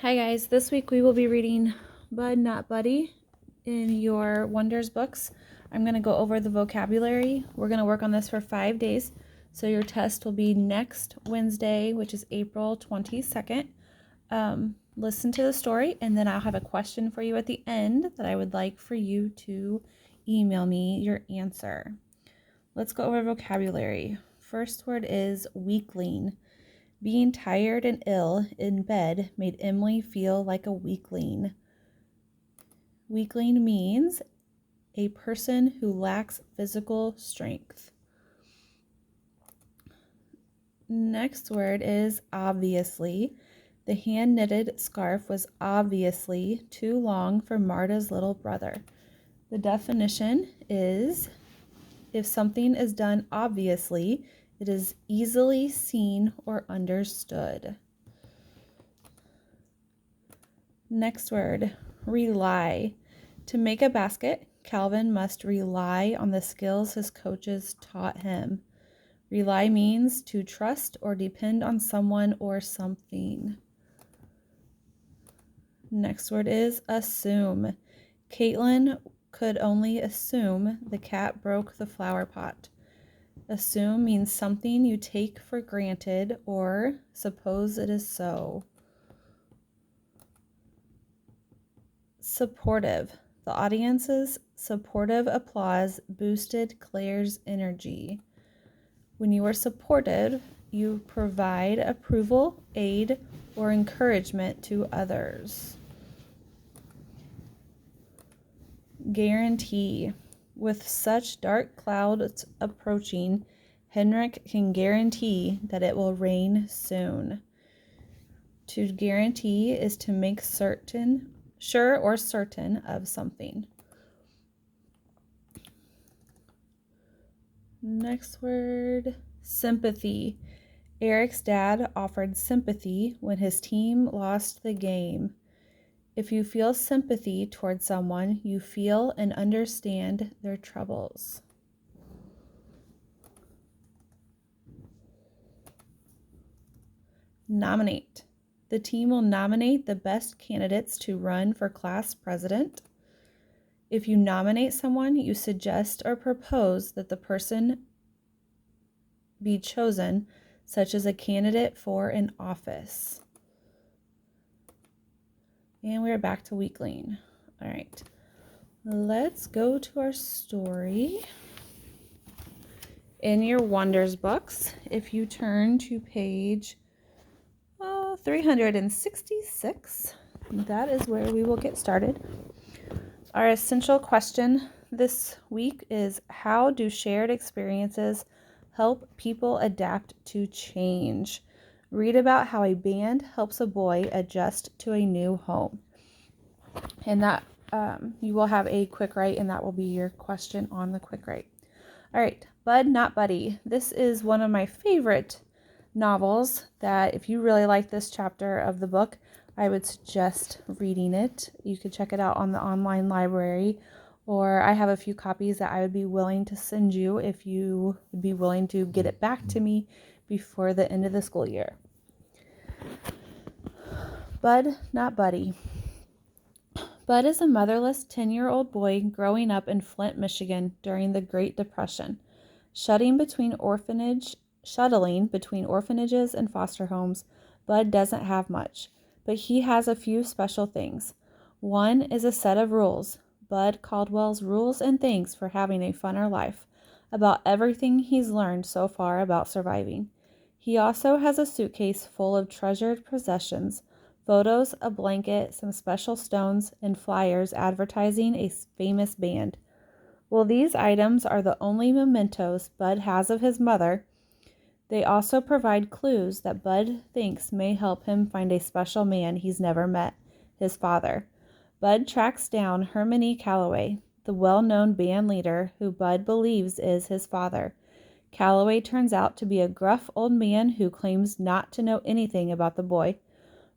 Hi guys, this week we will be reading Bud Not Buddy in your Wonders books. I'm going to go over the vocabulary. We're going to work on this for 5 days. So your test will be next Wednesday, which is April 22nd. Listen to the story and then I'll have a question for you at the end that I would like for you to email me your answer. Let's go over vocabulary. First word is weakling. Being tired and ill in bed made Emily feel like a weakling. Weakling means a person who lacks physical strength. Next word is obviously. The hand-knitted scarf was obviously too long for Marta's little brother. The definition is, if something is done obviously, it is easily seen or understood. Next word, rely. To make a basket, Calvin must rely on the skills his coaches taught him. Rely means to trust or depend on someone or something. Next word is assume. Caitlin could only assume the cat broke the flower pot. Assume means something you take for granted or suppose it is so. Supportive. The audience's supportive applause boosted Claire's energy. When you are supportive, you provide approval, aid, or encouragement to others. Guarantee. With such dark clouds approaching, Henrik can guarantee that it will rain soon. To guarantee is to make sure or certain of something. Next word, sympathy. Eric's dad offered sympathy when his team lost the game. If you feel sympathy towards someone, you feel and understand their troubles. Nominate. The team will nominate the best candidates to run for class president. If you nominate someone, you suggest or propose that the person be chosen, such as a candidate for an office. And we're back to weakling. All right, let's go to our story. In your Wonders books, if you turn to page 366, that is where we will get started. Our essential question this week is, how do shared experiences help people adapt to change? Read about how a band helps a boy adjust to a new home. And that you will have a quick write, and that will be your question on the quick write. All right, Bud Not Buddy. This is one of my favorite novels that if you really like this chapter of the book, I would suggest reading it. You could check it out on the online library, or I have a few copies that I would be willing to send you if you would be willing to get it back to me before the end of the school year. Bud Not Buddy. Bud is a motherless 10-year-old boy growing up in Flint, Michigan during the Great Depression, shuttling between orphanages and foster homes. Bud doesn't have much, but he has a few special things. One is a set of rules, Bud Caldwell's Rules and Things for Having a Funner Life, about everything he's learned so far about surviving. He also has a suitcase full of treasured possessions, photos, a blanket, some special stones, and flyers advertising a famous band. While these items are the only mementos Bud has of his mother, they also provide clues that Bud thinks may help him find a special man he's never met, his father. Bud tracks down Herman E. Calloway, the well-known band leader who Bud believes is his father. Calloway turns out to be a gruff old man who claims not to know anything about the boy.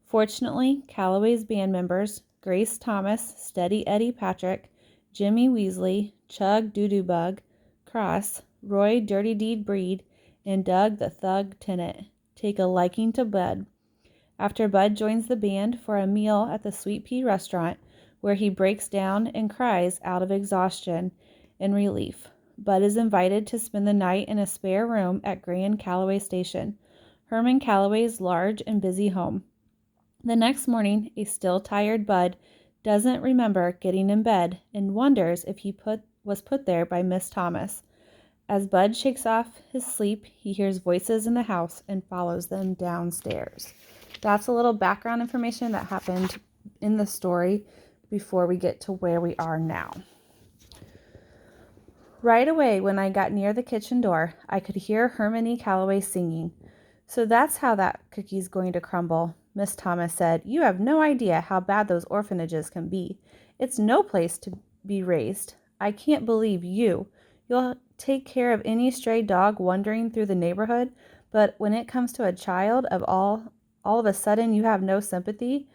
Fortunately, Calloway's band members, Grace Thomas, Steady Eddie Patrick, Jimmy Weasley, Chug Doodoo-Bug, Cross, Roy Dirty Deed Breed, and Doug the Thug Tennant, take a liking to Bud. After Bud joins the band for a meal at the Sweet Pea restaurant, where he breaks down and cries out of exhaustion and relief. Bud is invited to spend the night in a spare room at Grand Calloway Station, Herman Calloway's large and busy home. The next morning, a still tired Bud doesn't remember getting in bed and wonders if he was put there by Miss Thomas. As Bud shakes off his sleep, he hears voices in the house and follows them downstairs. That's a little background information that happened in the story before we get to where we are now. Right away, when I got near the kitchen door, I could hear Hermione Calloway singing. "So that's how that cookie's going to crumble," Miss Thomas said. "You have no idea how bad those orphanages can be. It's no place to be raised. I can't believe you'll take care of any stray dog wandering through the neighborhood, but when it comes to a child of all of a sudden you have no sympathy.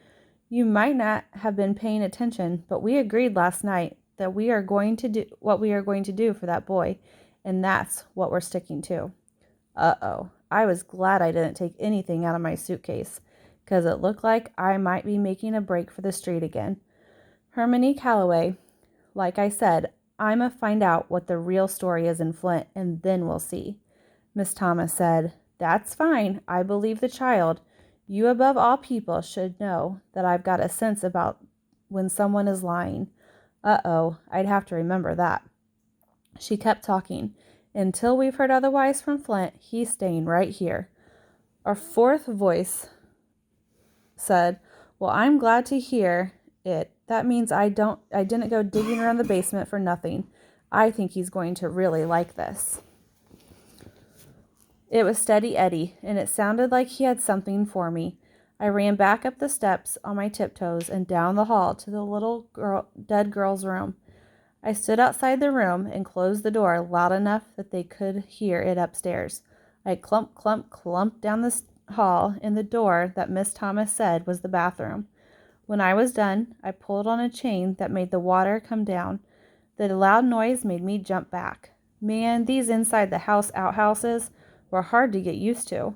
You might not have been paying attention, but we agreed last night that we are going to do what we are going to do for that boy, and that's what we're sticking to." Uh-oh. I was glad I didn't take anything out of my suitcase, because it looked like I might be making a break for the street again. Hermione Calloway, like I said, I'ma find out what the real story is in Flint, and then we'll see. Miss Thomas said, "That's fine. I believe the child. You above all people should know that I've got a sense about when someone is lying." Uh-oh, I'd have to remember that. She kept talking. "Until we've heard otherwise from Flint, he's staying right here." A fourth voice said, "Well, I'm glad to hear it. That means I didn't go digging around the basement for nothing. I think he's going to really like this." It was Steady Eddie, and it sounded like he had something for me. I ran back up the steps on my tiptoes and down the hall to the little dead girl's room. I stood outside the room and closed the door loud enough that they could hear it upstairs. I clumped down the hall in the door that Miss Thomas said was the bathroom. When I was done, I pulled on a chain that made the water come down. The loud noise made me jump back. Man, these inside the house outhouses were hard to get used to.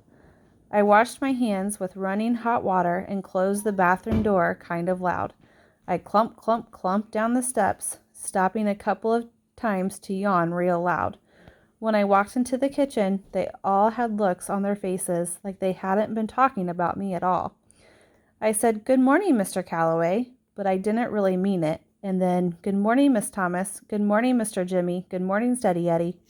I washed my hands with running hot water and closed the bathroom door kind of loud. I clumped down the steps, stopping a couple of times to yawn real loud. When I walked into the kitchen, they all had looks on their faces like they hadn't been talking about me at all. I said, "Good morning, Mr. Calloway," but I didn't really mean it. And then, "Good morning, Miss Thomas. Good morning, Mr. Jimmy. Good morning, Steady Eddie."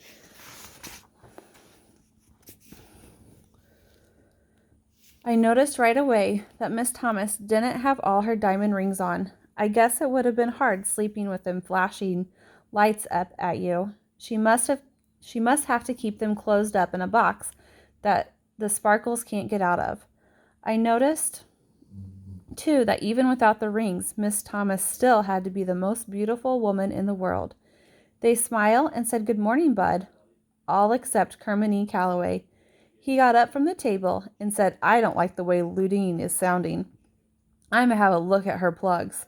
I noticed right away that Miss Thomas didn't have all her diamond rings on. I guess it would have been hard sleeping with them flashing lights up at you. She must have to keep them closed up in a box that the sparkles can't get out of. I noticed, too, that even without the rings, Miss Thomas still had to be the most beautiful woman in the world. They smiled and said, "Good morning, Bud," all except Hermione Calloway. He got up from the table and said, "I don't like the way Ludine is sounding. I'm going to have a look at her plugs."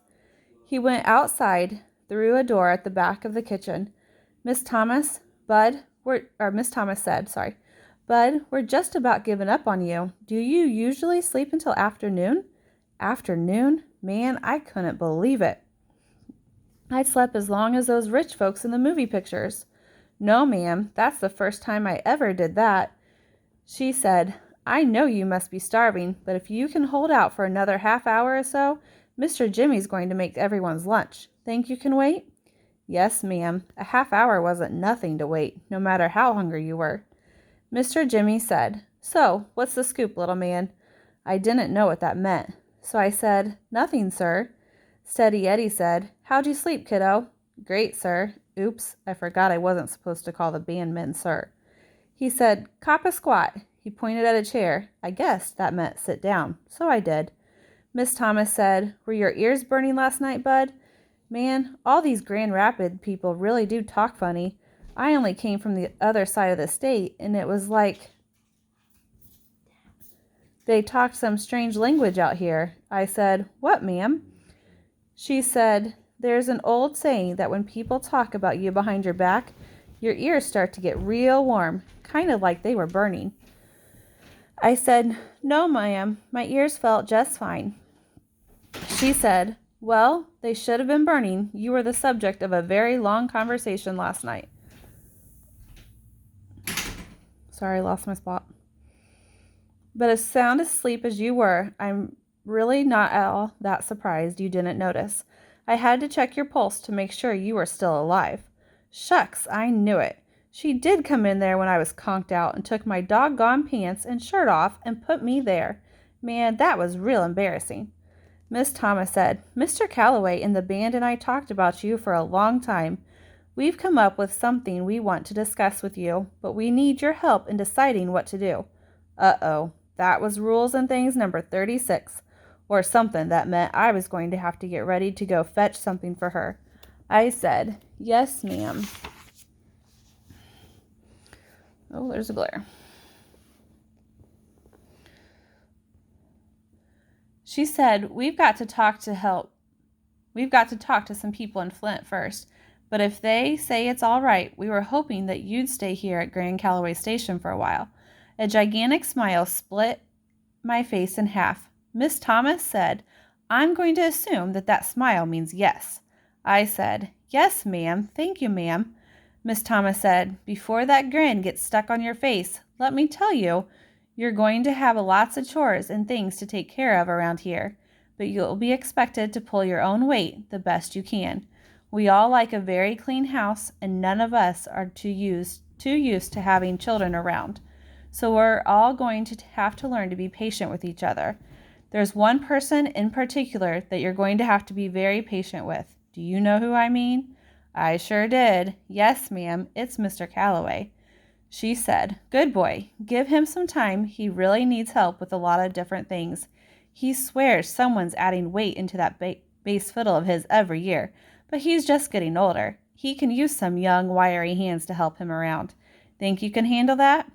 He went outside through a door at the back of the kitchen. Miss Thomas said, "Bud, we're just about giving up on you. Do you usually sleep until afternoon?" Afternoon? Man, I couldn't believe it. I slept as long as those rich folks in the movie pictures. "No, ma'am, that's the first time I ever did that." She said, "I know you must be starving, but if you can hold out for another half hour or so, Mr. Jimmy's going to make everyone's lunch. Think you can wait?" "Yes, ma'am. A half hour wasn't nothing to wait, no matter how hungry you were." Mr. Jimmy said, "So, what's the scoop, little man?" I didn't know what that meant, so I said, "Nothing, sir." Steady Eddie said, "How'd you sleep, kiddo?" "Great, sir." Oops, I forgot I wasn't supposed to call the bandmen sir. He said, "Cop a squat." He pointed at a chair. I guessed that meant sit down, so I did. Miss Thomas said, "Were your ears burning last night, Bud?" Man, all these Grand Rapids people really do talk funny. I only came from the other side of the state, and it was like they talked some strange language out here. I said, "What, ma'am?" She said, "There's an old saying that when people talk about you behind your back, your ears start to get real warm, kind of like they were burning." I said, "No, ma'am, my ears felt just fine." She said, "Well, they should have been burning. You were the subject of a very long conversation last night." Sorry, I lost my spot. "But as sound asleep as you were, I'm really not all that surprised you didn't notice. I had to check your pulse to make sure you were still alive." Shucks, I knew it. She did come in there when I was conked out and took my doggone pants and shirt off and put me there. Man, that was real embarrassing. Miss Thomas said, "Mr. Calloway and the band and I talked about you for a long time. We've come up with something we want to discuss with you, but we need your help in deciding what to do." Uh-oh, that was Rules and Things number 36, or something that meant I was going to have to get ready to go fetch something for her. I said, "Yes, ma'am." Oh, there's a glare. She said, We've got to talk to some people in Flint first, but if they say it's all right, we were hoping that you'd stay here at Grand Calloway Station for a while." A gigantic smile split my face in half. Miss Thomas said, "I'm going to assume that smile means yes." I said, "Yes, ma'am. Thank you, ma'am." Miss Thomas said, "Before that grin gets stuck on your face, let me tell you, you're going to have lots of chores and things to take care of around here, but you'll be expected to pull your own weight the best you can. We all like a very clean house, and none of us are too used to having children around. So we're all going to have to learn to be patient with each other. There's one person in particular that you're going to have to be very patient with. Do you know who I mean?" I sure did. "Yes, ma'am, it's Mr. Calloway." She said, "Good boy. Give him some time. He really needs help with a lot of different things. He swears someone's adding weight into that bass fiddle of his every year, but he's just getting older. He can use some young, wiry hands to help him around. Think you can handle that?"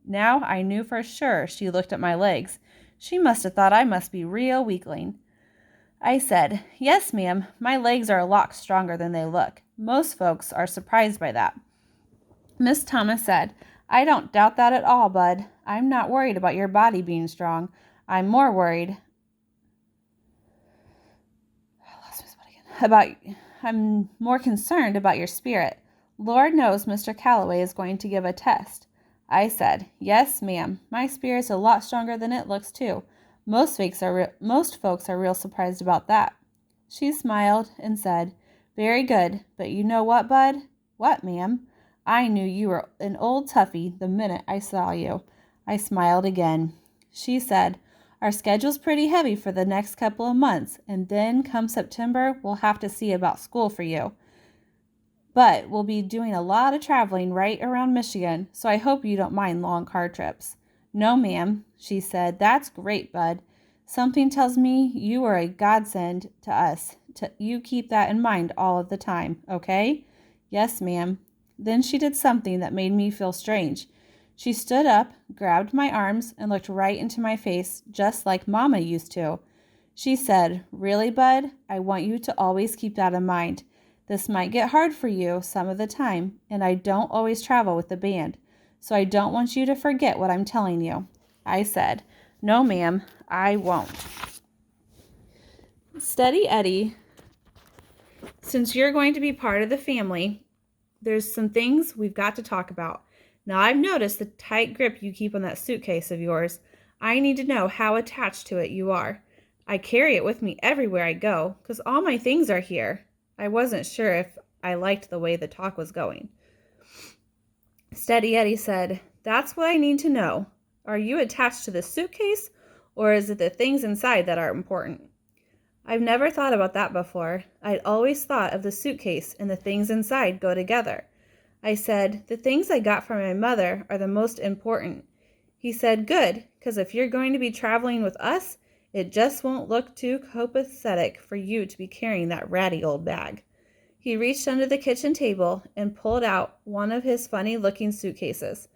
Now I knew for sure she looked at my legs. She must have thought I must be real weakling. I said, "Yes, ma'am, my legs are a lot stronger than they look. Most folks are surprised by that." Miss Thomas said, "I don't doubt that at all, Bud. I'm not worried about your body being strong. I'm more worried about I'm more concerned about your spirit. Lord knows Mr. Calloway is going to give a test." I said, "Yes, ma'am, my spirit's a lot stronger than it looks, too. Most folks are real surprised about that." She smiled and said, "Very good, but you know what, Bud?" "What, ma'am?" "I knew you were an old toughie the minute I saw you." I smiled again. She said, "Our schedule's pretty heavy for the next couple of months, and then come September, we'll have to see about school for you. But we'll be doing a lot of traveling right around Michigan, so I hope you don't mind long car trips." "No, ma'am," she said. "That's great, Bud. Something tells me you are a godsend to us. You keep that in mind all of the time, okay?" "Yes, ma'am." Then she did something that made me feel strange. She stood up, grabbed my arms, and looked right into my face, just like Mama used to. She said, "Really, Bud? I want you to always keep that in mind. This might get hard for you some of the time, and I don't always travel with the band, so I don't want you to forget what I'm telling you." I said, "No, ma'am, I won't." Steady Eddie, since you're going to be part of the family, there's some things we've got to talk about. Now, I've noticed the tight grip you keep on that suitcase of yours. I need to know how attached to it you are. I carry it with me everywhere I go, because all my things are here. I wasn't sure if I liked the way the talk was going. Steady Eddie said, "That's what I need to know. Are you attached to the suitcase, or is it the things inside that are important?" I've never thought about that before. I'd always thought of the suitcase and the things inside go together. I said, "The things I got from my mother are the most important." He said, "Good, because if you're going to be traveling with us, it just won't look too copacetic for you to be carrying that ratty old bag." He reached under the kitchen table and pulled out one of his funny-looking suitcases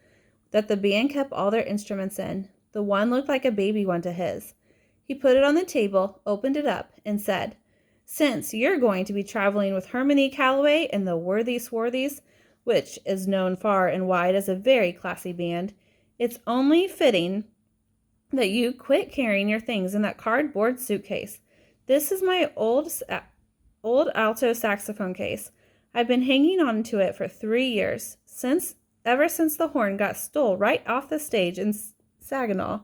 that the band kept all their instruments in. The one looked like a baby one to his. He put it on the table, opened it up, and said, "Since you're going to be traveling with Harmony Calloway and the Worthy Swarthies, which is known far and wide as a very classy band, it's only fitting that you quit carrying your things in that cardboard suitcase. This is my old alto saxophone case. I've been hanging on to it for 3 years, ever since the horn got stole right off the stage in Saginaw,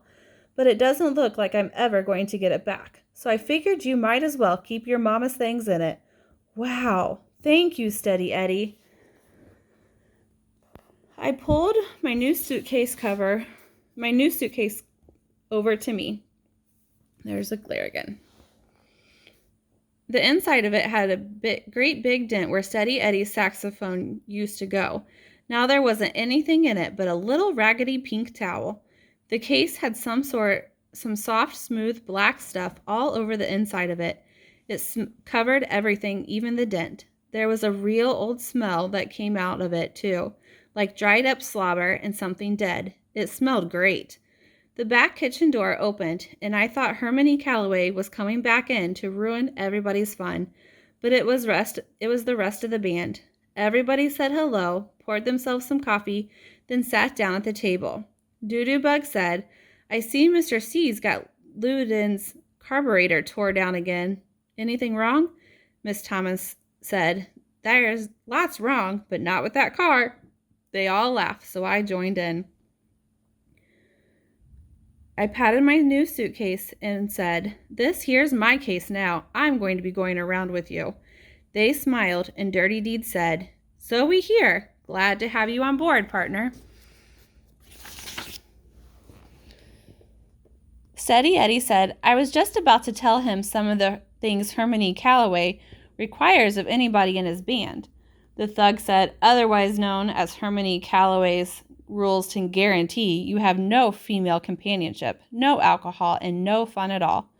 but it doesn't look like I'm ever going to get it back. So I figured you might as well keep your mama's things in it. Wow, thank you, Steady Eddie. I pulled my new suitcase over to me. There's a glare again. The inside of it had a great big dent where Steady Eddie's saxophone used to go. Now there wasn't anything in it but a little raggedy pink towel. The case had some soft, smooth black stuff all over the inside of it. It covered everything, even the dent. There was a real old smell that came out of it, too, like dried up slobber and something dead. It smelled great. The back kitchen door opened, and I thought Hermione Calloway was coming back in to ruin everybody's fun, but it was the rest of the band. Everybody said hello, poured themselves some coffee, then sat down at the table. Doodoo-Bug said, I see Mr. C's got Loudon's carburetor tore down again. Anything wrong? Miss Thomas said, There's lots wrong, but not with that car. They all laughed, so I joined in. I patted my new suitcase and said, This here's my case now. I'm going to be going around with you. They smiled, and Dirty Deed said, So we hear. Glad to have you on board, partner. Steady Eddie said, I was just about to tell him some of the things Hermione Calloway requires of anybody in his band. The thug said, otherwise known as Hermione Calloway's rules to guarantee you have no female companionship, no alcohol, and no fun at all.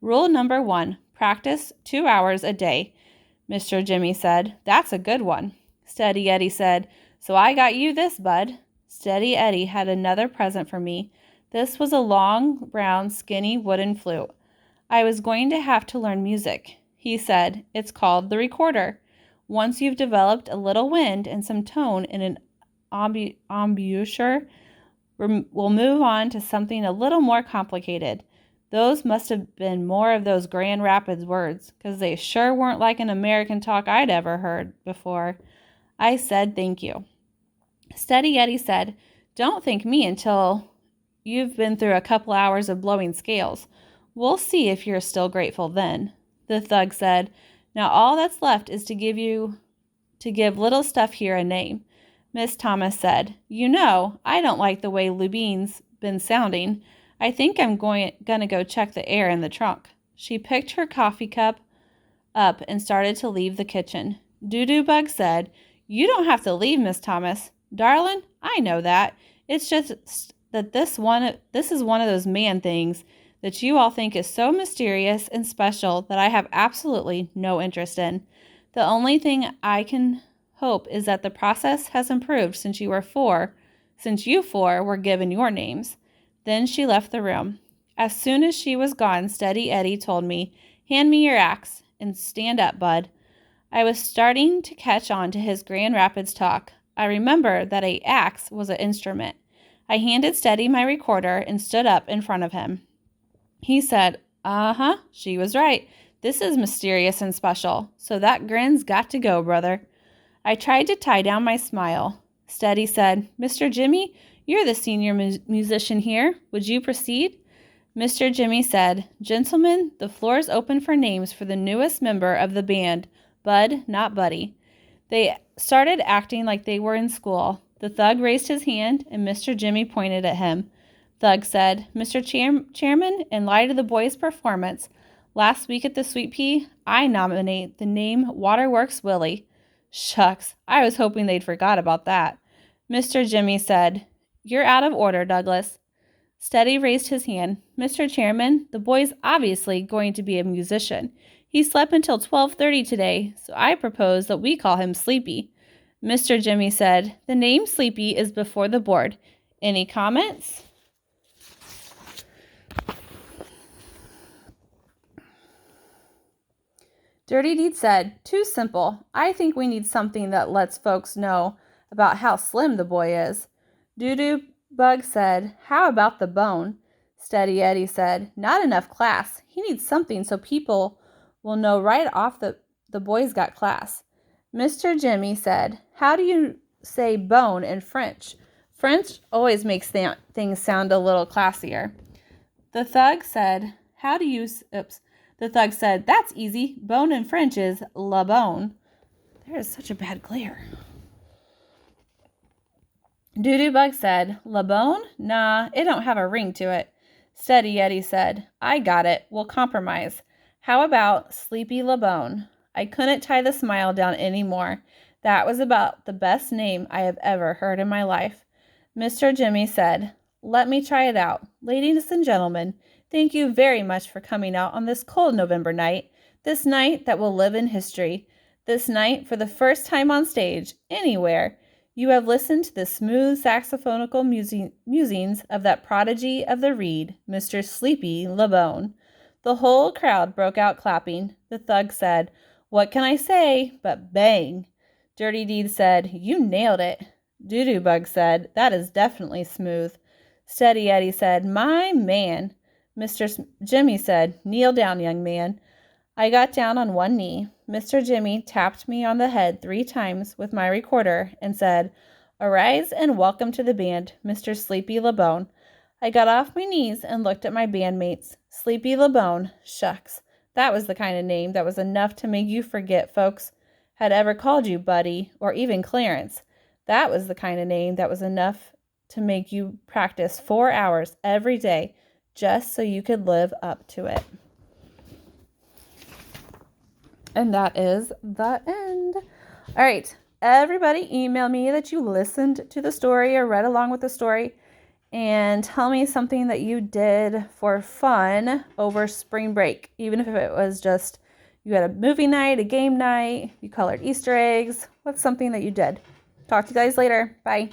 Rule number 1, practice 2 hours a day. Mr. Jimmy said, That's a good one. Steady Eddie said, So I got you this, bud. Steady Eddie had another present for me. This was a long, brown, skinny wooden flute. I was going to have to learn music. He said, It's called the recorder. Once you've developed a little wind and some tone in an embouchure, we'll move on to something a little more complicated. Those must have been more of those Grand Rapids words, because they sure weren't like an American talk I'd ever heard before. I said thank you. Steady Eddie said, Don't thank me until you've been through a couple hours of blowing scales. We'll see if you're still grateful then. The thug said, Now all that's left is to give little stuff here a name. Miss Thomas said, You know, I don't like the way Lubine's been sounding. I think I'm gonna go check the air in the trunk. She picked her coffee cup up and started to leave the kitchen. Doodoo-Bug said, You don't have to leave, Miss Thomas. Darling, I know that. It's just that this is one of those man things that you all think is so mysterious and special that I have absolutely no interest in. The only thing I can hope is that the process has improved since you four were given your names. Then she left the room. As soon as she was gone, Steady Eddie told me, Hand me your axe and stand up, bud. I was starting to catch on to his Grand Rapids talk. I remember that an axe was an instrument. I handed Steady my recorder and stood up in front of him. He said, Uh-huh, she was right. This is mysterious and special, so that grin's got to go, brother. I tried to tie down my smile. Steady said, Mr. Jimmy, you're the senior musician here. Would you proceed? Mr. Jimmy said, Gentlemen, the floor is open for names for the newest member of the band, Bud, not Buddy. They started acting like they were in school. The thug raised his hand, and Mr. Jimmy pointed at him. Thug said, Mr. Chairman, in light of the boys' performance last week at the Sweet Pea, I nominate the name Waterworks Willie. Shucks, I was hoping they'd forgot about that. Mr. Jimmy said, You're out of order, Douglas. Steady raised his hand. Mr. Chairman, the boy's obviously going to be a musician. He slept until 12:30 today, so I propose that we call him Sleepy. Mr. Jimmy said, The name Sleepy is before the board. Any comments? Dirty Deed said, Too simple. I think we need something that lets folks know about how slim the boy is. Doodoo-Bug said, How about the bone? Steady Eddie said, "Not enough class. He needs something so people will know right off the boys got class." Mr. Jimmy said, "How do you say bone in French?" French always makes things sound a little classier. The thug said, The thug said, "That's easy. Bone in French is la bone." There is such a bad glare. Doodoo Bug said, "La bone? Nah, it don't have a ring to it." Steady Eddie said, "I got it. We'll compromise. How about Sleepy La Bone?" I couldn't tie the smile down any more. That was about the best name I have ever heard in my life. Mr. Jimmy said, "Let me try it out. Ladies and gentlemen, thank you very much for coming out on this cold November night, this night that will live in history, this night for the first time on stage, anywhere. You have listened to the smooth saxophonical musings of that prodigy of the reed, Mr. Sleepy La Bone." The whole crowd broke out clapping. The thug said, "What can I say?" But bang! Dirty Deed said, "You nailed it." Doodoo Bug said, "That is definitely smooth." Steady Eddie said, "My man." Mr. Jimmy said, "Kneel down, young man." I got down on one knee. Mr. Jimmy tapped me on the head 3 times with my recorder and said, "Arise and welcome to the band, Mr. Sleepy La Bone." I got off my knees and looked at my bandmates. Sleepy La Bone, shucks. That was the kind of name that was enough to make you forget folks had ever called you Buddy or even Clarence. That was the kind of name that was enough to make you practice 4 hours every day just so you could live up to it. And that is the end. All right, everybody email me that you listened to the story or read along with the story and tell me something that you did for fun over spring break, even if it was just you had a movie night, a game night, you colored Easter eggs. What's something that you did? Talk to you guys later. Bye.